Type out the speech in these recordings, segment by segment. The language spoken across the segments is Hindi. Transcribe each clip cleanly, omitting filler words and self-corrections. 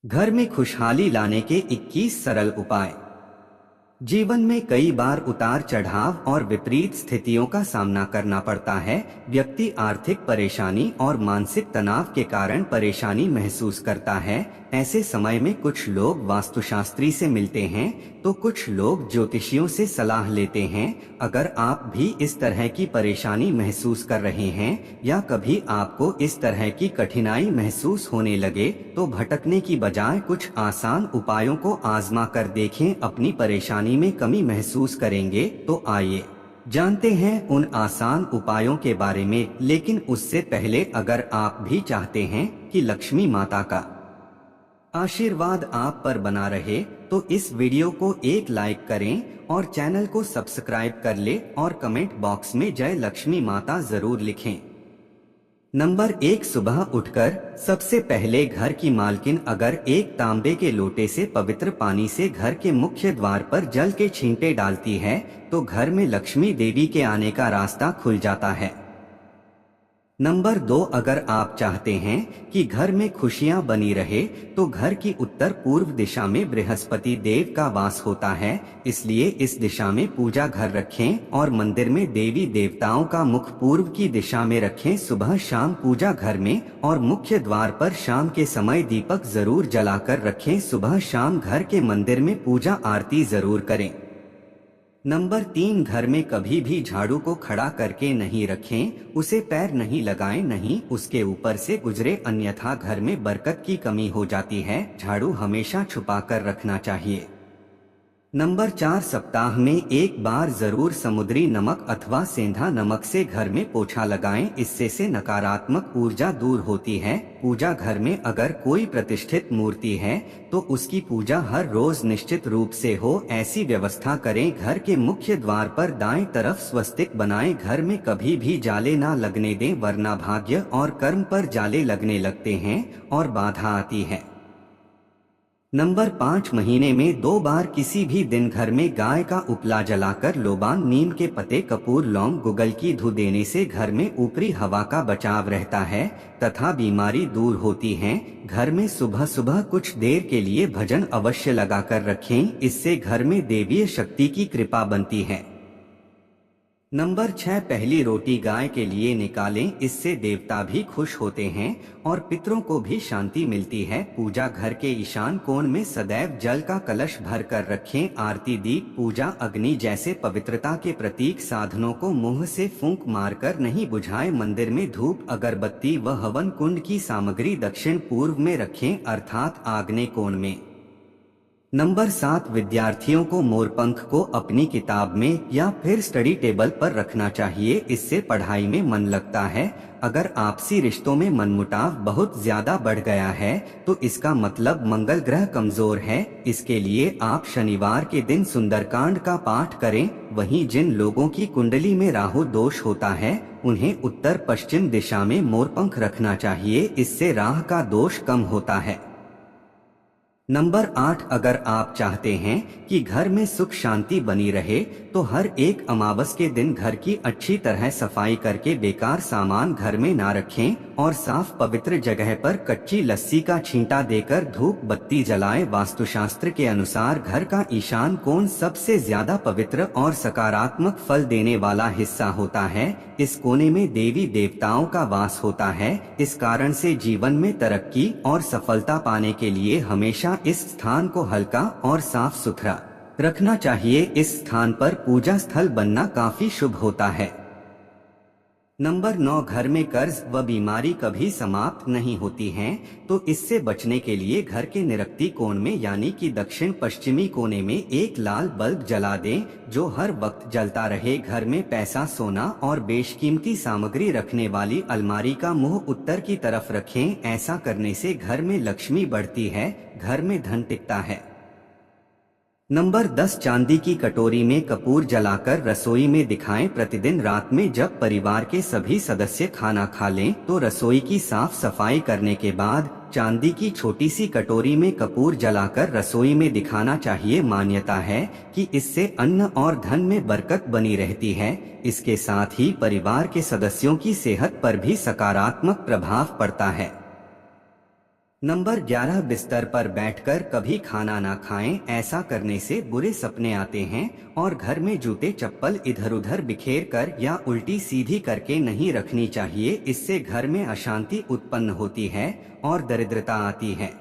घर में खुशहाली लाने के 21 सरल उपाय। जीवन में कई बार उतार चढ़ाव और विपरीत स्थितियों का सामना करना पड़ता है। व्यक्ति आर्थिक परेशानी और मानसिक तनाव के कारण परेशानी महसूस करता है। ऐसे समय में कुछ लोग वास्तुशास्त्री से मिलते हैं तो कुछ लोग ज्योतिषियों से सलाह लेते हैं। अगर आप भी इस तरह की परेशानी महसूस कर रहे हैं या कभी आपको इस तरह की कठिनाई महसूस होने लगे तो भटकने की बजाय कुछ आसान उपायों को आजमा कर देखें। अपनी परेशानी में कमी महसूस करेंगे। तो आइए जानते हैं उन आसान उपायों के बारे में। लेकिन उससे पहले अगर आप भी चाहते हैं कि लक्ष्मी माता का आशीर्वाद आप पर बना रहे तो इस वीडियो को एक लाइक करें और चैनल को सब्सक्राइब कर ले और कमेंट बॉक्स में जय लक्ष्मी माता जरूर लिखें। नंबर 1, सुबह उठकर सबसे पहले घर की मालकिन अगर एक तांबे के लोटे से पवित्र पानी से घर के मुख्य द्वार पर जल के छींटे डालती है तो घर में लक्ष्मी देवी के आने का रास्ता खुल जाता है। नंबर 2, अगर आप चाहते हैं कि घर में खुशियां बनी रहे तो घर की उत्तर पूर्व दिशा में बृहस्पति देव का वास होता है, इसलिए इस दिशा में पूजा घर रखें और मंदिर में देवी देवताओं का मुख पूर्व की दिशा में रखें। सुबह शाम पूजा घर में और मुख्य द्वार पर शाम के समय दीपक जरूर जलाकर रखें। सुबह शाम घर के मंदिर में पूजा आरती जरूर करें। नंबर 3, घर में कभी भी झाड़ू को खड़ा करके नहीं रखें, उसे पैर नहीं लगाएं, नहीं उसके ऊपर से गुजरे, अन्यथा घर में बरकत की कमी हो जाती है। झाड़ू हमेशा छुपा कर रखना चाहिए। नंबर 4, सप्ताह में एक बार जरूर समुद्री नमक अथवा सेंधा नमक से घर में पोछा लगाएं, इससे से नकारात्मक ऊर्जा दूर होती है। पूजा घर में अगर कोई प्रतिष्ठित मूर्ति है तो उसकी पूजा हर रोज निश्चित रूप से हो, ऐसी व्यवस्था करें। घर के मुख्य द्वार पर दाएं तरफ स्वस्तिक बनाएं। घर में कभी भी जाले ना लगने दें, वरना भाग्य और कर्म पर जाले लगने लगते हैं और बाधा आती है। नंबर 5, महीने में 2 बार किसी भी दिन घर में गाय का उपला जलाकर लोबान, नीम के पत्ते, कपूर, लौंग, गुगल की धू देने से घर में ऊपरी हवा का बचाव रहता है तथा बीमारी दूर होती है। घर में सुबह सुबह कुछ देर के लिए भजन अवश्य लगाकर रखें, इससे घर में देवीय शक्ति की कृपा बनती है। नंबर 6, पहली रोटी गाय के लिए निकालें, इससे देवता भी खुश होते हैं और पितरों को भी शांति मिलती है। पूजा घर के ईशान कोण में सदैव जल का कलश भर कर रखें। आरती, दीप, पूजा, अग्नि जैसे पवित्रता के प्रतीक साधनों को मुंह से फूंक मारकर नहीं बुझाएं। मंदिर में धूप, अगरबत्ती व हवन कुंड की सामग्री दक्षिण पूर्व में रखें, अर्थात आग्नेय कोण में। नंबर 7, विद्यार्थियों को मोरपंख को अपनी किताब में या फिर स्टडी टेबल पर रखना चाहिए, इससे पढ़ाई में मन लगता है। अगर आपसी रिश्तों में मनमुटाव बहुत ज्यादा बढ़ गया है तो इसका मतलब मंगल ग्रह कमजोर है। इसके लिए आप शनिवार के दिन सुंदरकांड का पाठ करें। वहीं जिन लोगों की कुंडली में राहु दोष होता है उन्हें उत्तर पश्चिम दिशा में मोरपंख रखना चाहिए, इससे राहु का दोष कम होता है। नंबर 8, अगर आप चाहते हैं कि घर में सुख शांति बनी रहे तो हर एक अमावस के दिन घर की अच्छी तरह सफाई करके बेकार सामान घर में ना रखें और साफ पवित्र जगह पर कच्ची लस्सी का छींटा देकर धूप बत्ती जलाएं। वास्तुशास्त्र के अनुसार घर का ईशान कोण सबसे ज्यादा पवित्र और सकारात्मक फल देने वाला हिस्सा होता है। इस कोने में देवी देवताओं का वास होता है। इस कारण से जीवन में तरक्की और सफलता पाने के लिए हमेशा इस स्थान को हल्का और साफ सुथरा रखना चाहिए। इस स्थान पर पूजा स्थल बनना काफी शुभ होता है। नंबर 9, घर में कर्ज व बीमारी कभी समाप्त नहीं होती हैं, तो इससे बचने के लिए घर के निरक्ति कोण में यानी कि दक्षिण पश्चिमी कोने में एक लाल बल्ब जला दें जो हर वक्त जलता रहे। घर में पैसा, सोना और बेशकीमती सामग्री रखने वाली अलमारी का मुंह उत्तर की तरफ रखें, ऐसा करने से घर में लक्ष्मी बढ़ती है, घर में धन टिकता है। नंबर 10, चांदी की कटोरी में कपूर जलाकर रसोई में दिखाएं। प्रतिदिन रात में जब परिवार के सभी सदस्य खाना खा लें तो रसोई की साफ सफाई करने के बाद चांदी की छोटी सी कटोरी में कपूर जलाकर रसोई में दिखाना चाहिए। मान्यता है कि इससे अन्न और धन में बरकत बनी रहती है। इसके साथ ही परिवार के सदस्यों की सेहत पर भी सकारात्मक प्रभाव पड़ता है। नंबर 11, बिस्तर पर बैठकर कभी खाना ना खाएं। ऐसा करने से बुरे सपने आते हैं और घर में जूते चप्पल इधर उधर बिखेर कर या उल्टी सीधी करके नहीं रखनी चाहिए। इससे घर में अशांति उत्पन्न होती है और दरिद्रता आती है।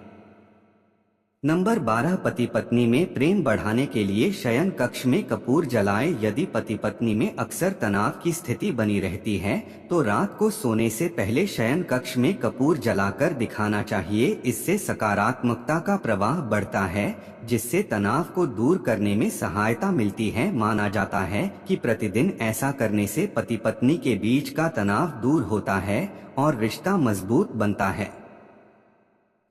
नंबर 12, पति पत्नी में प्रेम बढ़ाने के लिए शयन कक्ष में कपूर जलाएं। यदि पति पत्नी में अक्सर तनाव की स्थिति बनी रहती है तो रात को सोने से पहले शयन कक्ष में कपूर जलाकर दिखाना चाहिए। इससे सकारात्मकता का प्रवाह बढ़ता है, जिससे तनाव को दूर करने में सहायता मिलती है। माना जाता है कि प्रतिदिन ऐसा करने से पति पत्नी के बीच का तनाव दूर होता है और रिश्ता मजबूत बनता है।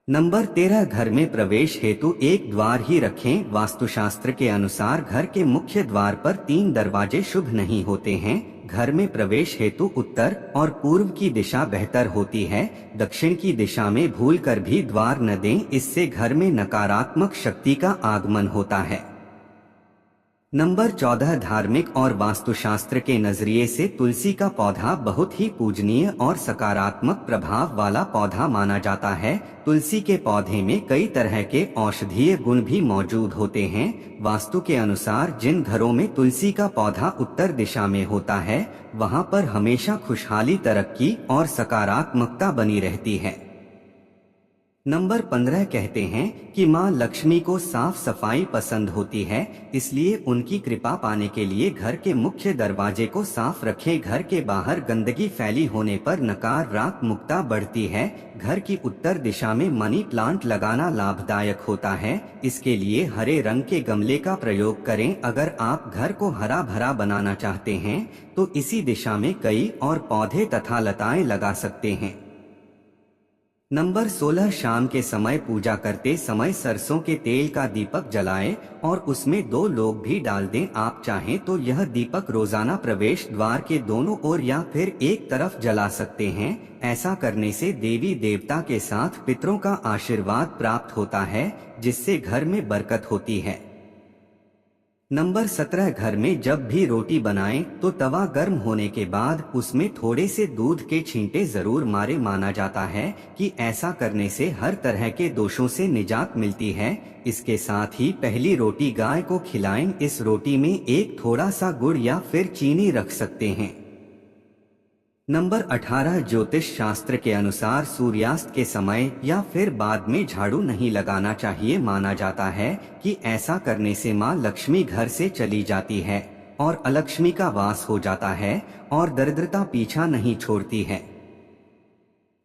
नंबर 13, घर में प्रवेश हेतु एक द्वार ही रखें। वास्तुशास्त्र के अनुसार घर के मुख्य द्वार पर 3 दरवाजे शुभ नहीं होते हैं। घर में प्रवेश हेतु उत्तर और पूर्व की दिशा बेहतर होती है। दक्षिण की दिशा में भूलकर भी द्वार न दें, इससे घर में नकारात्मक शक्ति का आगमन होता है। नंबर 14, धार्मिक और वास्तुशास्त्र के नजरिए से तुलसी का पौधा बहुत ही पूजनीय और सकारात्मक प्रभाव वाला पौधा माना जाता है। तुलसी के पौधे में कई तरह के औषधीय गुण भी मौजूद होते हैं। वास्तु के अनुसार जिन घरों में तुलसी का पौधा उत्तर दिशा में होता है, वहां पर हमेशा खुशहाली, तरक्की और सकारात्मकता बनी रहती है। नंबर 15, कहते हैं कि मां लक्ष्मी को साफ सफाई पसंद होती है, इसलिए उनकी कृपा पाने के लिए घर के मुख्य दरवाजे को साफ रखें। घर के बाहर गंदगी फैली होने पर नकारात्मकता बढ़ती है। घर की उत्तर दिशा में मनी प्लांट लगाना लाभदायक होता है। इसके लिए हरे रंग के गमले का प्रयोग करें। अगर आप घर को हरा भरा बनाना चाहते हैं तो इसी दिशा में कई और पौधे तथा लताएं लगा सकते हैं। नंबर 16, शाम के समय पूजा करते समय सरसों के तेल का दीपक जलाएं और उसमें 2 लौंग भी डाल दें। आप चाहें तो यह दीपक रोजाना प्रवेश द्वार के दोनों ओर या फिर एक तरफ जला सकते हैं। ऐसा करने से देवी देवता के साथ पितरों का आशीर्वाद प्राप्त होता है, जिससे घर में बरकत होती है। नंबर 17, घर में जब भी रोटी बनाएं तो तवा गर्म होने के बाद उसमें थोड़े से दूध के छींटे जरूर मारे। माना जाता है कि ऐसा करने से हर तरह के दोषों से निजात मिलती है। इसके साथ ही पहली रोटी गाय को खिलाएं। इस रोटी में एक थोड़ा सा गुड़ या फिर चीनी रख सकते हैं। नंबर 18, ज्योतिष शास्त्र के अनुसार सूर्यास्त के समय या फिर बाद में झाड़ू नहीं लगाना चाहिए। माना जाता है कि ऐसा करने से मां लक्ष्मी घर से चली जाती है और अलक्ष्मी का वास हो जाता है और दरिद्रता पीछा नहीं छोड़ती है।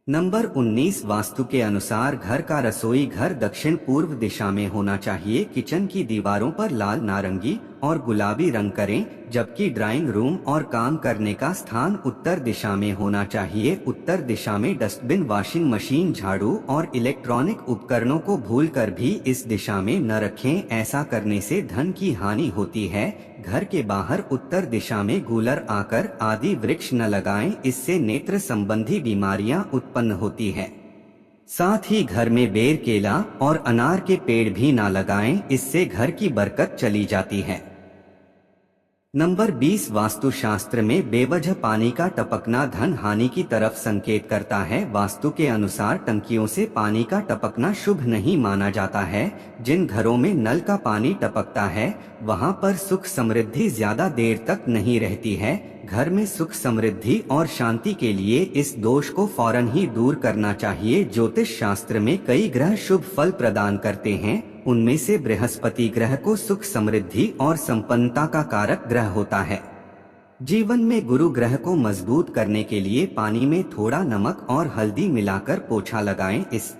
नंबर 19, वास्तु के अनुसार घर का रसोई घर दक्षिण पूर्व दिशा में होना चाहिए। किचन की दीवारों पर लाल, नारंगी और गुलाबी रंग करें, जबकि ड्राइंग रूम और काम करने का स्थान उत्तर दिशा में होना चाहिए। उत्तर दिशा में डस्टबिन, वॉशिंग मशीन, झाड़ू और इलेक्ट्रॉनिक उपकरणों को भूलकर भी इस दिशा में न रखें। ऐसा करने से धन की हानि होती है। घर के बाहर उत्तर दिशा में गूलर, आकर आदि वृक्ष न लगाएं, इससे नेत्र संबंधी बीमारियां उत्पन्न होती है। साथ ही घर में बेर, केला और अनार के पेड़ भी ना लगाएं, इससे घर की बरकत चली जाती है। नंबर 20, वास्तुशास्त्र में बेवजह पानी का टपकना धन हानि की तरफ संकेत करता है। वास्तु के अनुसार टंकियों से पानी का टपकना शुभ नहीं माना जाता है। जिन घरों में नल का पानी टपकता है वहां पर सुख समृद्धि ज्यादा देर तक नहीं रहती है। घर में सुख समृद्धि और शांति के लिए इस दोष को फौरन ही दूर करना चाहिए। ज्योतिष शास्त्र में कई ग्रह शुभ फल प्रदान करते हैं। उनमें से बृहस्पति ग्रह को सुख समृद्धि और संपन्नता का कारक ग्रह होता है। जीवन में गुरु ग्रह को मजबूत करने के लिए पानी में थोड़ा नमक और हल्दी मिलाकर पोछा लगाएं। इस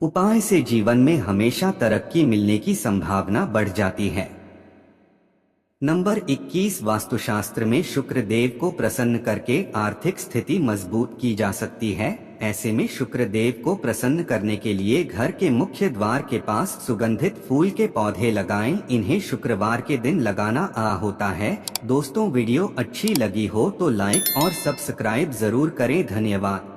उपाय से जीवन में हमेशा तरक्की मिलने की संभावना बढ़ जाती है। नंबर 21, वास्तुशास्त्र में शुक्र देव को प्रसन्न करके आर्थिक स्थिति मजबूत की जा सकती है। ऐसे में शुक्र देव को प्रसन्न करने के लिए घर के मुख्य द्वार के पास सुगंधित फूल के पौधे लगाएं। इन्हें शुक्रवार के दिन लगाना होता है। दोस्तों, वीडियो अच्छी लगी हो तो लाइक और सब्सक्राइब जरूर करें। धन्यवाद।